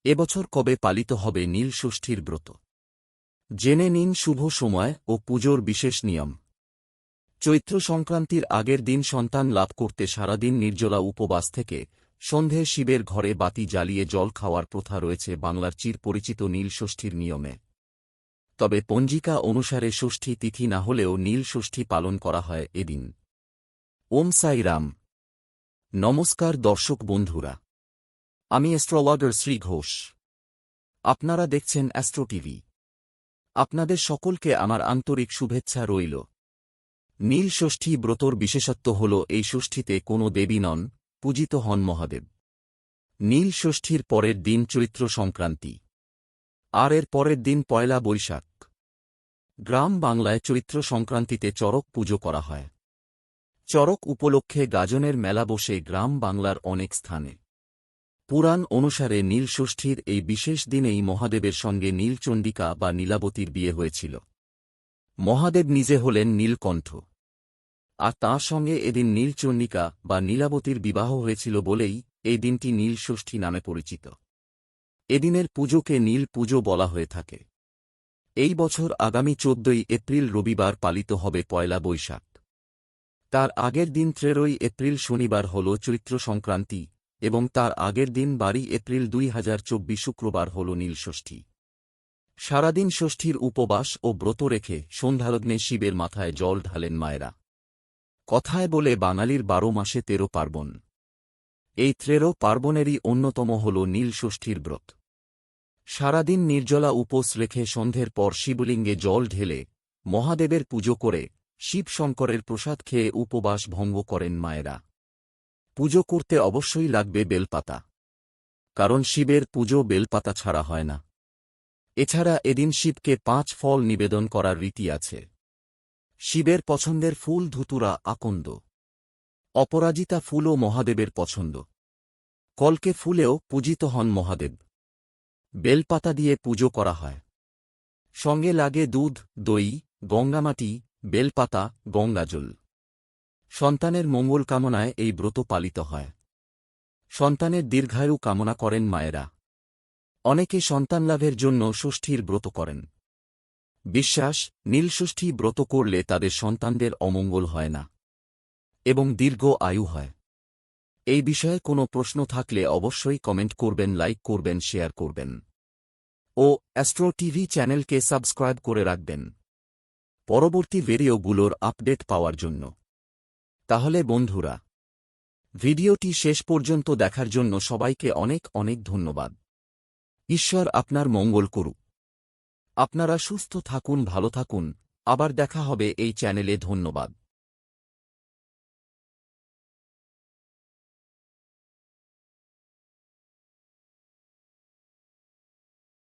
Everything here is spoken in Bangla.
এবছর কবে পালিত হবে নীল ষষ্ঠীর ব্রত? জেনে নিন শুভ সময় ও পুজোর বিশেষ নিয়ম। চৈত্র সংক্রান্তির আগের দিন সন্তান লাভ করতে সারাদিন নির্জলা উপবাস থেকে সন্ধে শিবের ঘরে বাতি জ্বালিয়ে জল খাওয়ার প্রথা রয়েছে বাংলার চিরপরিচিত নীল ষষ্ঠীর নিয়মে। তবে পঞ্জিকা অনুসারে ষষ্ঠী তিথি না হলেও নীল ষষ্ঠী পালন করা হয় এদিন। ওম সাই রাম। নমস্কার দর্শক বন্ধুরা, আমি অ্যাস্ট্রোলজার শ্রী ঘোষ। আপনারা দেখছেন অ্যাস্ট্রো টিভি। আপনাদের সকলকে আমার আন্তরিক শুভেচ্ছা রইল। নীল ষষ্ঠী ব্রতর বিশেষত্ব হল এই ষষ্ঠীতে কোনো দেবী নন, পূজিত হন মহাদেব। নীল ষষ্ঠীর পরের দিন চৈত্র সংক্রান্তি, আর এর পরের দিন পয়লা বৈশাখ। গ্রাম বাংলায় চৈত্র সংক্রান্তিতে চড়ক পুজো করা হয়। চড়ক উপলক্ষে গাজনের মেলা বসে গ্রাম বাংলার অনেক স্থানে। পুরাণ অনুসারে নীল ষষ্ঠীর এই বিশেষ দিনেই মহাদেবের সঙ্গে নীলচণ্ডিকা বা নীলাবতীর বিয়ে হয়েছিল। মহাদেব নিজে হলেন নীলকণ্ঠ, আর তাঁর সঙ্গে এদিন নীলচণ্ডিকা বা নীলাবতীর বিবাহ হয়েছিল বলেই এই দিনটি নীল ষষ্ঠী নামে পরিচিত। এদিনের পুজোকে নীল পুজো বলা হয়ে থাকে। এই বছর আগামী ১৪ই এপ্রিল রবিবার পালিত হবে পয়লা বৈশাখ। তার আগের দিন ১৩ই এপ্রিল শনিবার হল চৈত্র সংক্রান্তি, এবং তার আগের দিন ১২ই এপ্রিল ২০২৪ শুক্রবার হল নীল ষষ্ঠী। সারাদিন ষষ্ঠীর উপবাস ও ব্রত রেখে সন্ধ্যালগ্নে শিবের মাথায় জল ঢালেন মায়েরা। কথায় বলে বাঙালির ১২ মাসে ১৩ পার্বণ। এই ১৩ পার্বণেরই অন্যতম হল নীল ষষ্ঠীর ব্রত। সারাদিন নির্জলা উপোস রেখে সন্ধ্যের পর শিবলিঙ্গে জল ঢেলে মহাদেবের পুজো করে শিব শঙ্করের প্রসাদ খেয়ে উপবাস ভঙ্গ করেন মায়েরা। পুজো করতে অবশ্যই লাগবে বেলপাতা, কারণ শিবের পুজো বেলপাতা ছাড়া হয় না। এছাড়া এদিন শিবকে ৫ ফল নিবেদন করার রীতি আছে। শিবের পছন্দের ফুল ধুতুরা, আকন্দ, অপরাজিতা ফুলও মহাদেবের পছন্দ। কলকে ফুলেও পূজিত হন মহাদেব। বেলপাতা দিয়ে পুজো করা হয়। সঙ্গে লাগে দুধ, দই, গঙ্গামাটি, বেলপাতা, গঙ্গাজল। সন্তানের মঙ্গল কামনায় এই ব্রত পালিত হয়। সন্তানের দীর্ঘায়ু কামনা করেন মায়েরা। অনেকে সন্তানলাভের জন্য ষষ্ঠীর ব্রত করেন। বিশ্বাস, নীলষষ্ঠী ব্রত করলে তাদের সন্তানদের অমঙ্গল হয় না এবং দীর্ঘ আয়ু হয়। এই বিষয়ে কোনো প্রশ্ন থাকলে অবশ্যই কমেন্ট করবেন, লাইক করবেন, শেয়ার করবেন ও অ্যাস্ট্রো টিভি চ্যানেলকে সাবস্ক্রাইব করে রাখবেন পরবর্তী ভিডিওগুলোর আপডেট পাওয়ার জন্য। তাহলে বন্ধুরা, ভিডিওটি শেষ পর্যন্ত দেখার জন্য সবাইকে অনেক অনেক ধন্যবাদ। ঈশ্বর আপনার মঙ্গল করুক। আপনারা সুস্থ থাকুন, ভালো থাকুন। আবার দেখা হবে এই চ্যানেলে। ধন্যবাদ।